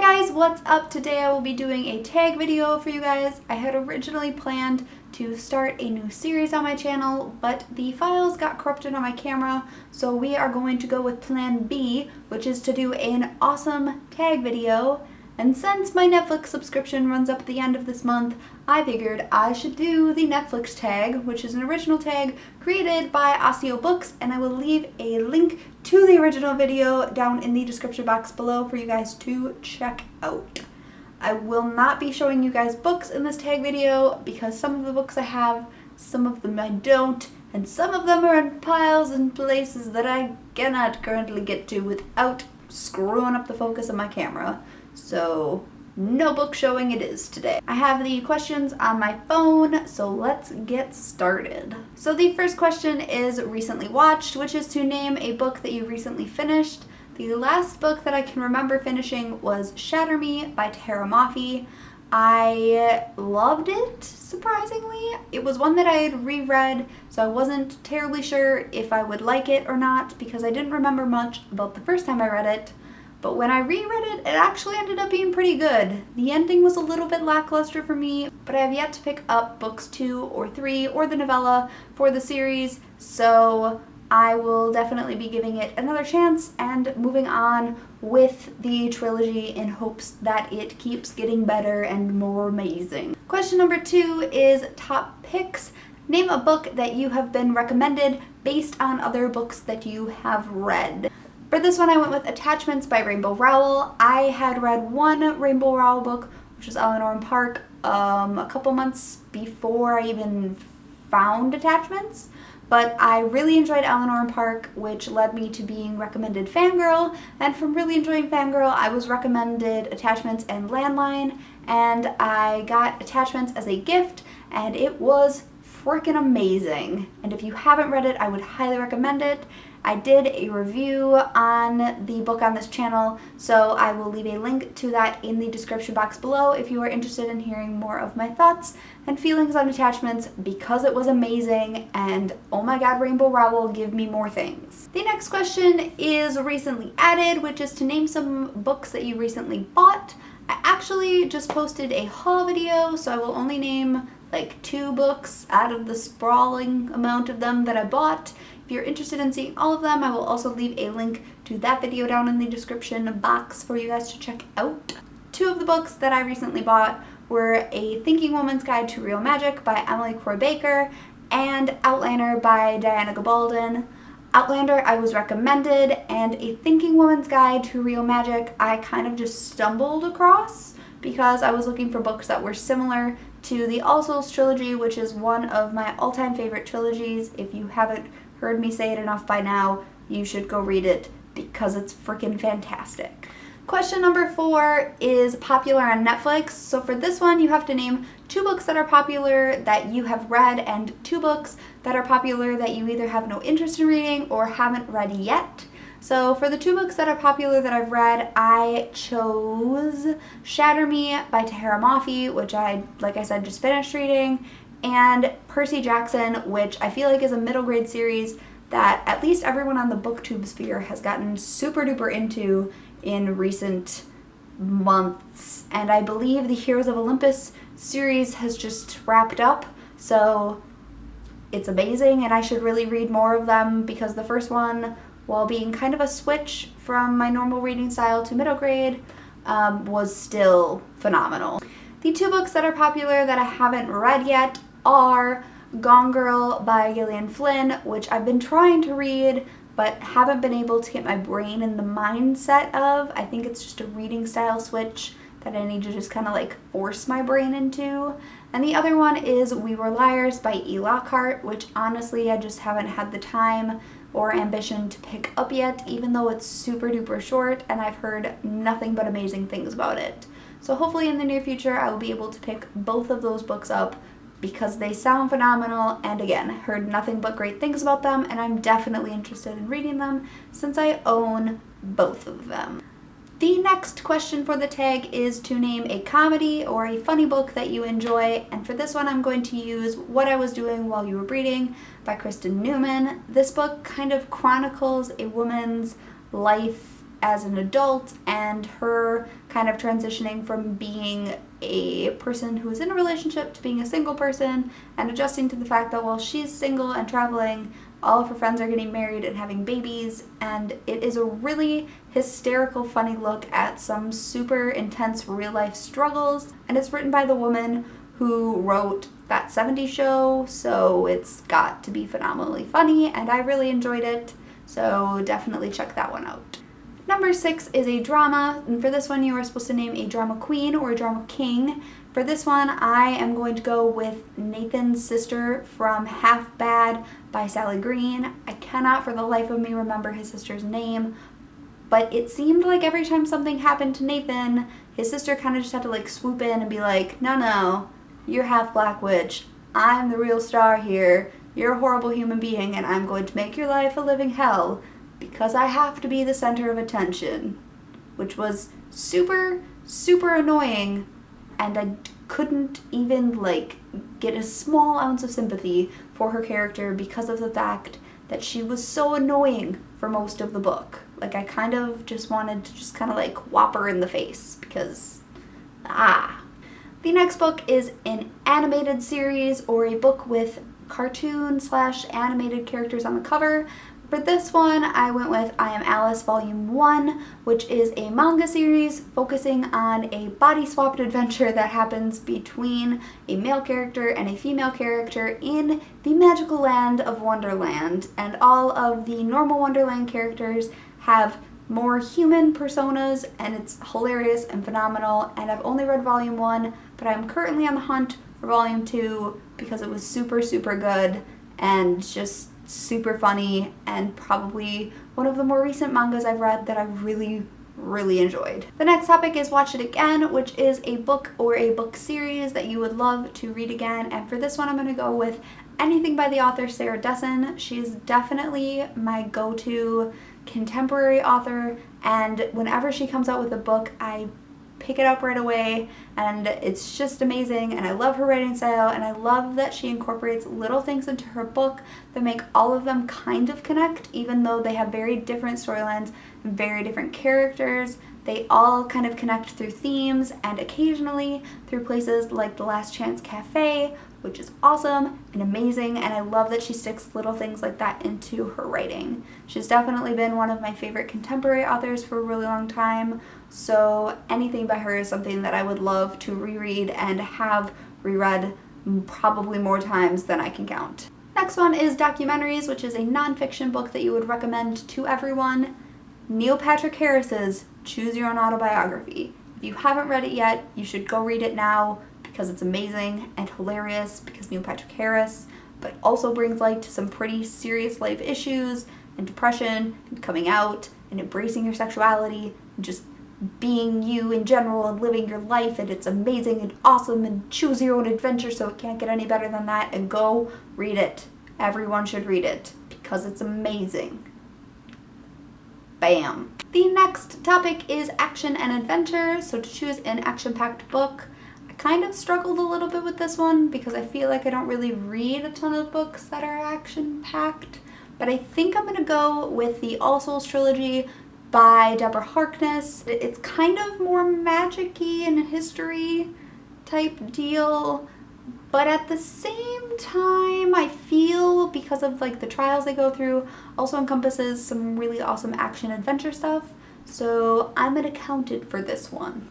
guys, what's up? Today I will be doing a tag video for you guys. I had originally planned to start a new series on my channel, but the files got corrupted on my camera, so we are going to go with plan B, which is to do an awesome tag video. And since my Netflix subscription runs up at the end of this month, I figured I should do the Netflix tag, which is an original tag created by Osseo Books, and I will leave a link to the original video down in the description box below for you guys to check out. I will not be showing you guys books in this tag video because some of the books I have, some of them I don't, and some of them are in piles and places that I cannot currently get to without screwing up the focus of my camera. So no book showing it is today. I have the questions on my phone, so let's get started. So the first question is recently watched, which is to name a book that you recently finished. The last book that I can remember finishing was Shatter Me by Tara Mafi. I loved it, surprisingly. It was one that I had reread, so I wasn't terribly sure if I would like it or not because I didn't remember much about the first time I read it. But when I reread it, it actually ended up being pretty good. The ending was a little bit lackluster for me, but I have yet to pick up books 2 or 3 or the novella for the series, so I will definitely be giving it another chance and moving on with the trilogy in hopes that it keeps getting better and more amazing. Question number 2 is top picks. Name a book that you have been recommended based on other books that you have read. For this one, I went with Attachments by Rainbow Rowell. I had read one Rainbow Rowell book, which was Eleanor and Park, a couple months before I even found Attachments. But I really enjoyed Eleanor and Park, which led me to being recommended Fangirl. And from really enjoying Fangirl, I was recommended Attachments and Landline. And I got Attachments as a gift, and it was freaking amazing. And if you haven't read it, I would highly recommend it. I did a review on the book on this channel, so I will leave a link to that in the description box below if you are interested in hearing more of my thoughts and feelings on Attachments because it was amazing and oh my god, Rainbow Rowell, give me more things. The next question is recently added, which is to name some books that you recently bought. I actually just posted a haul video, so I will only name like 2 books out of the sprawling amount of them that I bought. If you're interested in seeing all of them, I will also leave a link to that video down in the description box for you guys to check out. 2 of the books that I recently bought were A Thinking Woman's Guide to Real Magic by Emily Croy Baker and Outlander by Diana Gabaldon. Outlander I was recommended, and A Thinking Woman's Guide to Real Magic I kind of just stumbled across because I was looking for books that were similar to the All Souls trilogy, which is one of my all-time favorite trilogies. If you haven't heard me say it enough by now, you should go read it because it's freaking fantastic. Question number 4 is popular on Netflix. So for this one, you have to name 2 books that are popular that you have read and 2 books that are popular that you either have no interest in reading or haven't read yet. So for the 2 books that are popular that I've read, I chose Shatter Me by Tara Mafi, which I, like I said, just finished reading, and Percy Jackson, which I feel like is a middle grade series that at least everyone on the booktube sphere has gotten super duper into in recent months. And I believe the Heroes of Olympus series has just wrapped up, so it's amazing and I should really read more of them because the first one, while being kind of a switch from my normal reading style to middle grade, was still phenomenal. The 2 books that are popular that I haven't read yet are Gone Girl by Gillian Flynn, which I've been trying to read but haven't been able to get my brain in the mindset of. I think it's just a reading style switch that I need to just kind of like force my brain into. And the other one is We Were Liars by E. Lockhart, which honestly I just haven't had the time or ambition to pick up yet, even though it's super duper short and I've heard nothing but amazing things about it. So hopefully in the near future I will be able to pick both of those books up because they sound phenomenal, and again, heard nothing but great things about them, and I'm definitely interested in reading them since I own both of them. The next question for the tag is to name a comedy or a funny book that you enjoy, and for this one I'm going to use What I Was Doing While You Were Reading by Kristen Newman. This book kind of chronicles a woman's life as an adult and her kind of transitioning from being a person who is in a relationship to being a single person and adjusting to the fact that while she's single and traveling, all of her friends are getting married and having babies, and it is a really hysterical, funny look at some super intense real-life struggles, and it's written by the woman who wrote That 70s Show, so it's got to be phenomenally funny, and I really enjoyed it, so definitely check that one out. Number 6 is a drama, and for this one you are supposed to name a drama queen or a drama king. For this one, I am going to go with Nathan's sister from Half Bad by Sally Green. I cannot for the life of me remember his sister's name, but it seemed like every time something happened to Nathan, his sister kind of just had to like swoop in and be like, no, you're half black witch. I'm the real star here. You're a horrible human being and I'm going to make your life a living hell because I have to be the center of attention, which was super, super annoying. And I couldn't even like get a small ounce of sympathy for her character because of the fact that she was so annoying for most of the book. Like I kind of just wanted to just kind of like whop her in the face because, The next book is an animated series or a book with cartoon/animated characters on the cover. For this one, I went with I Am Alice Volume 1, which is a manga series focusing on a body-swapped adventure that happens between a male character and a female character in the magical land of Wonderland. And all of the normal Wonderland characters have more human personas, and it's hilarious and phenomenal. And I've only read Volume 1, but I'm currently on the hunt for Volume 2 because it was super, super good and just super funny, and probably one of the more recent mangas I've read that I really, really enjoyed. The next topic is Watch It Again, which is a book or a book series that you would love to read again. And for this one, I'm going to go with anything by the author Sarah Dessen. She's definitely my go-to contemporary author, and whenever she comes out with a book, I pick it up right away, and it's just amazing, and I love her writing style, and I love that she incorporates little things into her book that make all of them kind of connect, even though they have very different storylines and very different characters. They all kind of connect through themes and occasionally through places like the Last Chance Cafe, which is awesome and amazing, and I love that she sticks little things like that into her writing. She's definitely been one of my favorite contemporary authors for a really long time, so anything by her is something that I would love to reread and have reread probably more times than I can count. Next one is Documentaries, which is a nonfiction book that you would recommend to everyone. Neil Patrick Harris's Choose Your Own Autobiography. If you haven't read it yet, you should go read it now because it's amazing and hilarious, because Neil Patrick Harris, but also brings light to some pretty serious life issues and depression and coming out and embracing your sexuality and just being you in general and living your life, and it's amazing and awesome and choose your own adventure, so it can't get any better than that, and go read it. Everyone should read it because it's amazing. Bam. The next topic is action and adventure, so to choose an action-packed book, I kind of struggled a little bit with this one because I feel like I don't really read a ton of books that are action-packed, but I think I'm going to go with the All Souls trilogy by Deborah Harkness. It's kind of more magic-y and history type deal, but at the same time, I feel because of like the trials they go through, also encompasses some really awesome action adventure stuff, so I'm gonna count it for this one.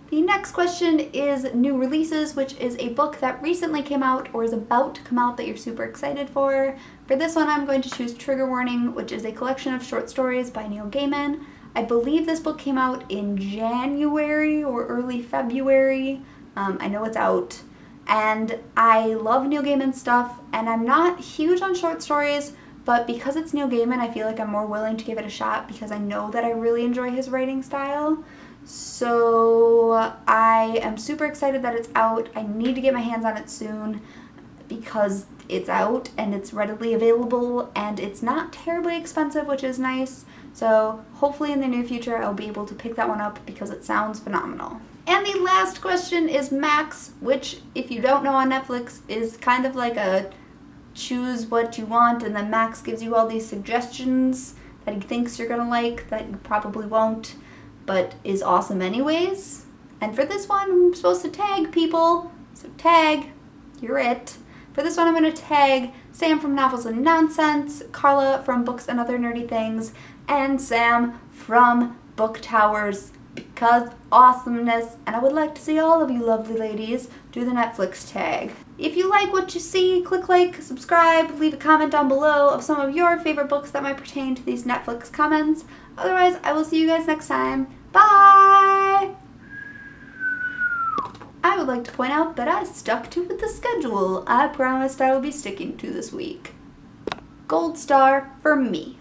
The next question is new releases, which is a book that recently came out or is about to come out that you're super excited for. For this one, I'm going to choose Trigger Warning, which is a collection of short stories by Neil Gaiman. I believe this book came out in January or early February. I know it's out. And I love Neil Gaiman stuff, and I'm not huge on short stories, but because it's Neil Gaiman, I feel like I'm more willing to give it a shot because I know that I really enjoy his writing style. So I am super excited that it's out. I need to get my hands on it soon because it's out and it's readily available and it's not terribly expensive, which is nice. So hopefully in the near future I'll be able to pick that one up because it sounds phenomenal. And the last question is Max, which, if you don't know on Netflix, is kind of like a choose what you want, and then Max gives you all these suggestions that he thinks you're gonna like that you probably won't, but is awesome anyways. And for this one, I'm supposed to tag people, so tag, you're it. For this one, I'm going to tag Sam from Novels and Nonsense, Karla from Books and Other Nerdy Things, and Sam from Book Towers, because awesomeness, and I would like to see all of you lovely ladies do the Netflix tag. If you like what you see, click like, subscribe, leave a comment down below of some of your favorite books that might pertain to these Netflix comments. Otherwise, I will see you guys next time. Bye! I would like to point out that I stuck to the schedule I promised I would be sticking to this week. Gold star for me.